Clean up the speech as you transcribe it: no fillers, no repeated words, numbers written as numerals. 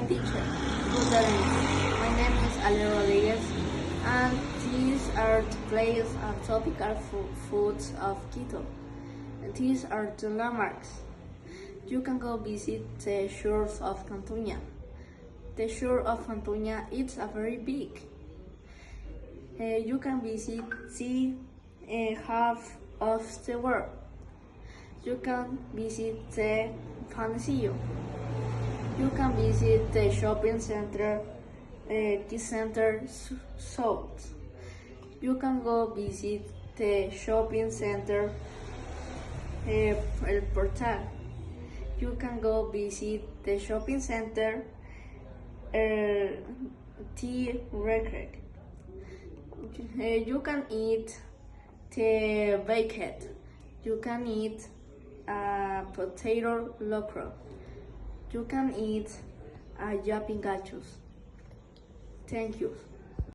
teacher. Good evening. My name is Ale Rodriguez, and these are the places and tropical foods of Quito. And these are the landmarks. You can go visit the shores of Cantuña. The shore of Cantuña is a very big. You can visit half of the world. You can visit the Panecillo. You can visit the shopping center, the center south. You can go visit the shopping center, El Portal. You can go visit the shopping center, the Recrec. You can eat the baked. You can eat potato locro. You can eat yapingachos. Thank you.